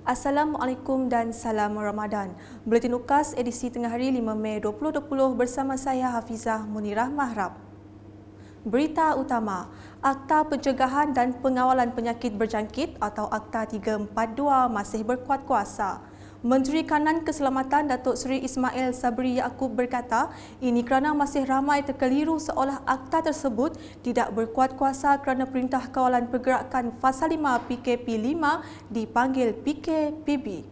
Assalamualaikum dan salam Ramadan. Buletin UKAS edisi tengah hari 5 Mei 2020 bersama saya Hafizah Munirah Mahrab. Berita utama, Akta Pencegahan dan Pengawalan Penyakit Berjangkit atau Akta 342 masih berkuat kuasa. Menteri Kanan Keselamatan Datuk Seri Ismail Sabri Yaakob berkata, ini kerana masih ramai terkeliru seolah akta tersebut tidak berkuat kuasa kerana Perintah Kawalan Pergerakan Fasa 5 PKP 5 dipanggil PKPB.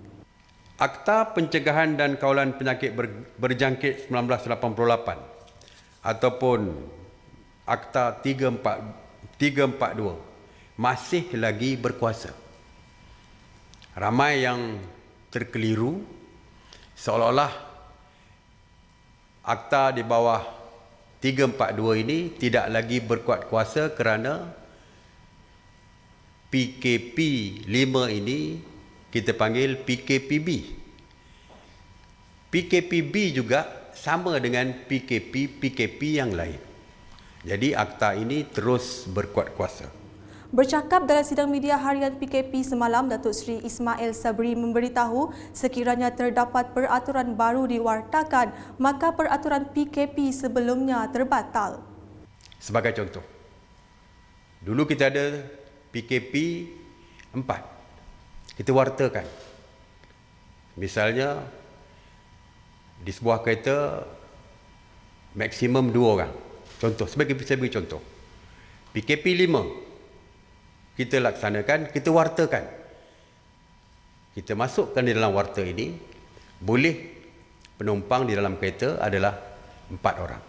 Akta Pencegahan dan Kawalan Penyakit Berjangkit 1988 ataupun Akta 342 masih lagi berkuasa. Ramai yang terkeliru seolah-olah akta di bawah 342 ini tidak lagi berkuat kuasa kerana PKP 5 ini kita panggil PKPB. PKPB juga sama dengan PKP yang lain. Jadi akta ini terus berkuat kuasa. Bercakap dalam sidang media harian PKP semalam, Datuk Seri Ismail Sabri memberitahu sekiranya terdapat peraturan baru diwartakan, maka peraturan PKP sebelumnya terbatal. Sebagai contoh, dulu kita ada PKP 4. Kita wartakan. Misalnya, di sebuah kereta maksimum 2 orang. Contoh, saya bagi contoh. PKP 5. Kita laksanakan, kita wartakan. Kita masukkan di dalam warta ini, boleh penumpang di dalam kereta adalah 4 orang.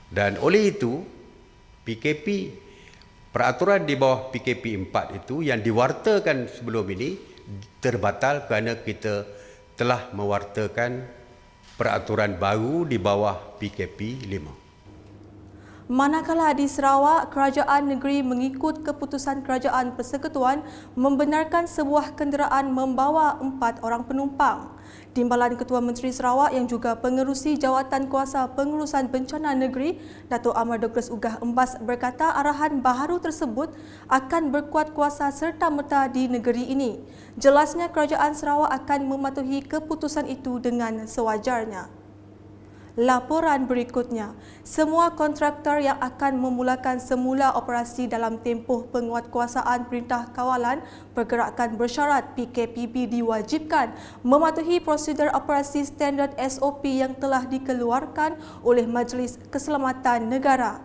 Dan oleh itu, PKP, peraturan di bawah PKP 4 itu yang diwartakan sebelum ini terbatal kerana kita telah mewartakan peraturan baru di bawah PKP 5. Manakala di Sarawak, kerajaan negeri mengikut keputusan kerajaan persekutuan membenarkan sebuah kenderaan membawa 4 orang penumpang. Timbalan Ketua Menteri Sarawak yang juga pengerusi Jawatan Kuasa Pengurusan Bencana Negeri, Datuk Amar Douglas Ugah Embas berkata arahan baharu tersebut akan berkuat kuasa serta-merta di negeri ini. Jelasnya kerajaan Sarawak akan mematuhi keputusan itu dengan sewajarnya. Laporan berikutnya, semua kontraktor yang akan memulakan semula operasi dalam tempoh penguatkuasaan Perintah Kawalan Pergerakan Bersyarat PKPB diwajibkan mematuhi prosedur operasi standard SOP yang telah dikeluarkan oleh Majlis Keselamatan Negara.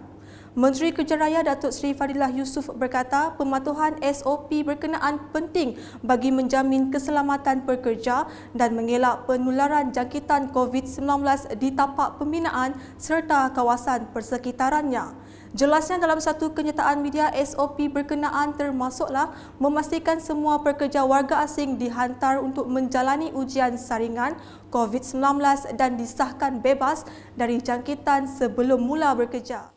Menteri Kerja Raya Datuk Seri Fadilah Yusof berkata pematuhan SOP berkenaan penting bagi menjamin keselamatan pekerja dan mengelak penularan jangkitan COVID-19 di tapak pembinaan serta kawasan persekitarannya. Jelasnya dalam satu kenyataan media, SOP berkenaan termasuklah memastikan semua pekerja warga asing dihantar untuk menjalani ujian saringan COVID-19 dan disahkan bebas dari jangkitan sebelum mula bekerja.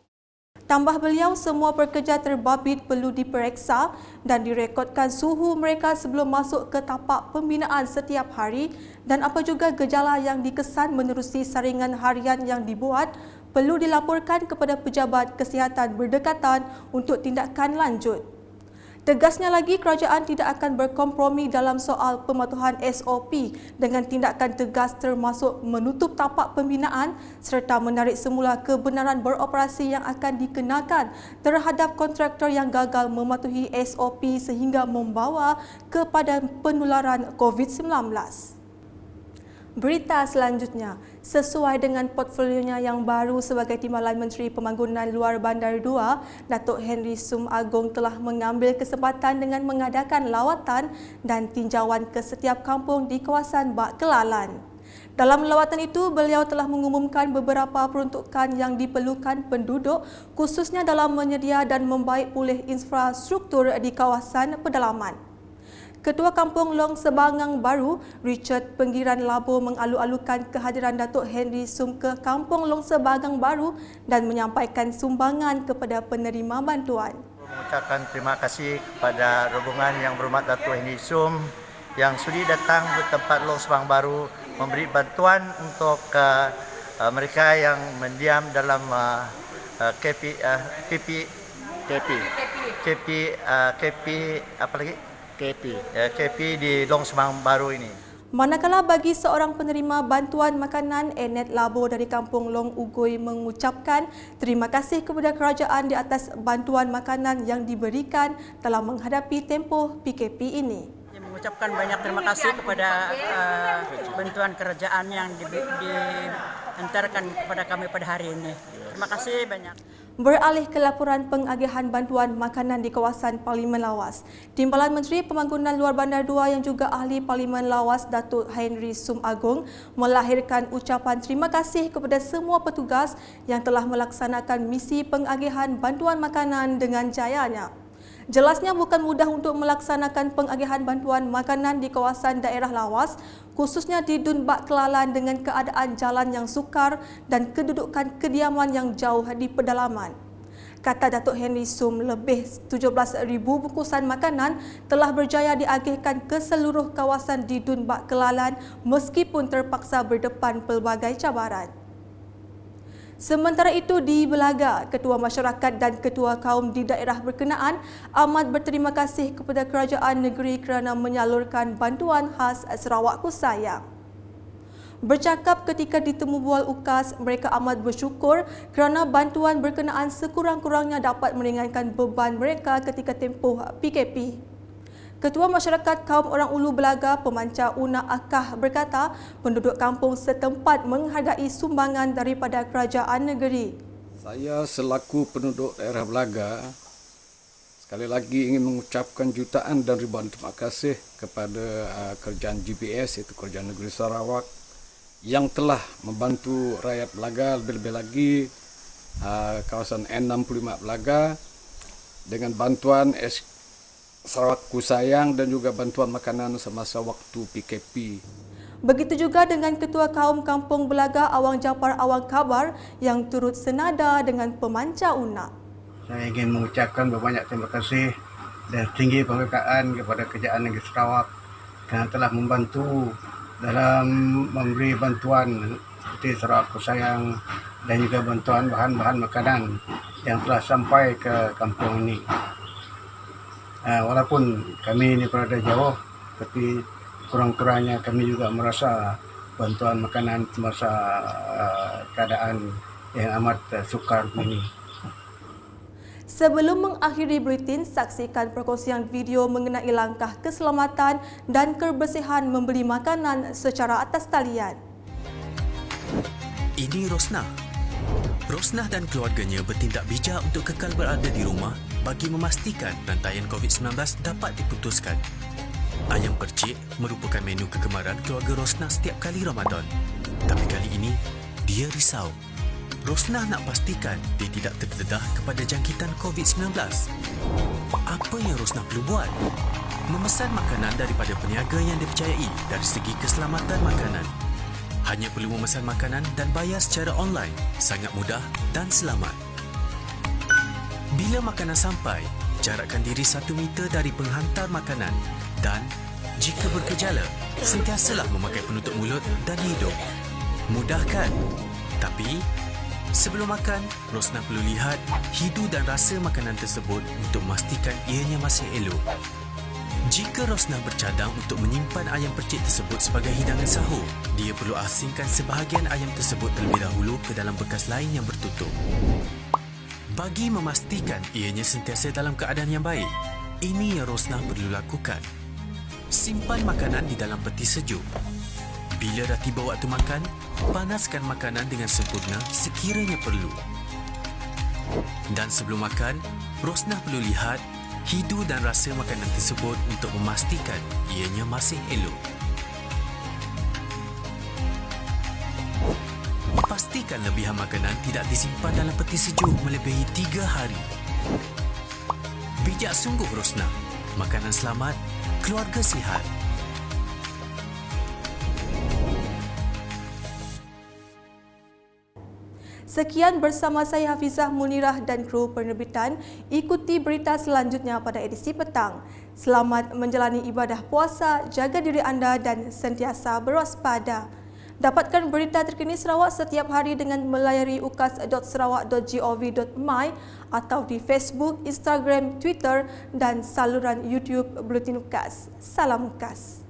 Tambah beliau, semua pekerja terbabit perlu diperiksa dan direkodkan suhu mereka sebelum masuk ke tapak pembinaan setiap hari dan apa juga gejala yang dikesan menerusi saringan harian yang dibuat perlu dilaporkan kepada pejabat kesihatan berdekatan untuk tindakan lanjut. Tegasnya lagi, kerajaan tidak akan berkompromi dalam soal pematuhan SOP dengan tindakan tegas termasuk menutup tapak pembinaan serta menarik semula kebenaran beroperasi yang akan dikenakan terhadap kontraktor yang gagal mematuhi SOP sehingga membawa kepada penularan COVID-19. Berita selanjutnya, sesuai dengan portfolionya yang baru sebagai Timbalan Menteri Pembangunan Luar Bandar 2, Datuk Henry Sum Agong telah mengambil kesempatan dengan mengadakan lawatan dan tinjauan ke setiap kampung di kawasan Bak Kelalan. Dalam lawatan itu, beliau telah mengumumkan beberapa peruntukan yang diperlukan penduduk khususnya dalam menyedia dan membaik pulih infrastruktur di kawasan pedalaman. Ketua Kampung Long Sebangang Baru, Richard Penggiran Labo mengalu-alukan kehadiran Datuk Henry Sum ke Kampung Long Sebangang Baru dan menyampaikan sumbangan kepada penerima bantuan. Mengucapkan terima kasih kepada rombongan yang berhormat Datuk Henry Sum yang sudi datang ke tempat Long Sebangang Baru memberi bantuan untuk mereka yang mendiam dalam KP apa lagi? KP di Long Semang Baru ini. Manakala bagi seorang penerima bantuan makanan, Enet Labo dari Kampung Long Ugoi mengucapkan terima kasih kepada kerajaan di atas bantuan makanan yang diberikan dalam menghadapi tempoh PKP ini. Saya mengucapkan banyak terima kasih kepada bantuan kerajaan yang diantarkan kepada kami pada hari ini. Terima kasih banyak. Beralih ke laporan pengagihan bantuan makanan di kawasan Parlimen Lawas, Timbalan Menteri Pembangunan Luar Bandar 2 yang juga Ahli Parlimen Lawas Datuk Henry Sum Agong melahirkan ucapan terima kasih kepada semua petugas yang telah melaksanakan misi pengagihan bantuan makanan dengan jayanya. Jelasnya bukan mudah untuk melaksanakan pengagihan bantuan makanan di kawasan daerah Lawas, khususnya di Dun Bak Kelalan dengan keadaan jalan yang sukar dan kedudukan kediaman yang jauh di pedalaman. Kata Datuk Henry Sum, lebih 17,000 bungkusan makanan telah berjaya diagihkan ke seluruh kawasan di Dun Bak Kelalan meskipun terpaksa berdepan pelbagai cabaran. Sementara itu di Belaga, Ketua Masyarakat dan Ketua Kaum di daerah berkenaan amat berterima kasih kepada kerajaan negeri kerana menyalurkan bantuan khas Sarawak Kusayang. Bercakap ketika ditemu bual UKAS, mereka amat bersyukur kerana bantuan berkenaan sekurang-kurangnya dapat meringankan beban mereka ketika tempoh PKP. Ketua Masyarakat Kaum Orang Ulu Belaga, Pemancar Una Akah berkata, penduduk kampung setempat menghargai sumbangan daripada kerajaan negeri. Saya selaku penduduk daerah Belaga, sekali lagi ingin mengucapkan jutaan dan ribuan terima kasih kepada kerajaan GPS, iaitu Kerajaan Negeri Sarawak, yang telah membantu rakyat Belaga, lebih-lebih lagi kawasan N65 Belaga dengan bantuan Sarawak Kusayang dan juga bantuan makanan semasa waktu PKP. Begitu juga dengan Ketua Kaum Kampung Belaga Awang Japar Awang Kabar yang turut senada dengan Pemancar Una. Saya ingin mengucapkan berbanyak terima kasih dan tinggi penghargaan kepada Kerajaan Negeri Sarawak kerana telah membantu dalam memberi bantuan seperti Sarawak Kusayang dan juga bantuan bahan-bahan makanan yang telah sampai ke kampung ini. Walaupun kami ini berada jauh, tapi kurang-kurangnya kami juga merasa bantuan makanan semasa keadaan yang amat sukar ini. Sebelum mengakhiri buletin, saksikan perkongsian video mengenai langkah keselamatan dan kebersihan membeli makanan secara atas talian. Ini Rosnah. Rosnah dan keluarganya bertindak bijak untuk kekal berada di rumah bagi memastikan rantaian COVID-19 dapat diputuskan. Ayam percik merupakan menu kegemaran keluarga Rosnah setiap kali Ramadan. Tapi kali ini, dia risau. Rosnah nak pastikan dia tidak terdedah kepada jangkitan COVID-19. Apa yang Rosnah perlu buat? Memesan makanan daripada peniaga yang dipercayai dari segi keselamatan makanan. Hanya perlu memesan makanan dan bayar secara online. Sangat mudah dan selamat. Bila makanan sampai, jarakkan diri 1 meter dari penghantar makanan dan jika bergejala, sentiasalah memakai penutup mulut dan hidung. Mudah kan? Tapi, sebelum makan, Rosnah perlu lihat hidu dan rasa makanan tersebut untuk memastikan ianya masih elok. Jika Rosnah bercadang untuk menyimpan ayam percik tersebut sebagai hidangan sahur, dia perlu asingkan sebahagian ayam tersebut terlebih dahulu ke dalam bekas lain yang bertutup. Bagi memastikan ianya sentiasa dalam keadaan yang baik, ini yang Rosnah perlu lakukan. Simpan makanan di dalam peti sejuk. Bila dah tiba waktu makan, panaskan makanan dengan sempurna sekiranya perlu. Dan sebelum makan, Rosnah perlu lihat hidu dan rasa makanan tersebut untuk memastikan ianya masih elok. Pastikan lebihan makanan tidak disimpan dalam peti sejuk melebihi 3 hari. Bijak sungguh Rosnah. Makanan selamat, keluarga sihat. Sekian bersama saya Hafizah Munirah dan kru penerbitan. Ikuti berita selanjutnya pada edisi petang. Selamat menjalani ibadah puasa, jaga diri anda dan sentiasa berwaspada. Dapatkan berita terkini Sarawak setiap hari dengan melayari ukas.sarawak.gov.my atau di Facebook, Instagram, Twitter dan saluran YouTube Buletin Ukas. Salam Ukas.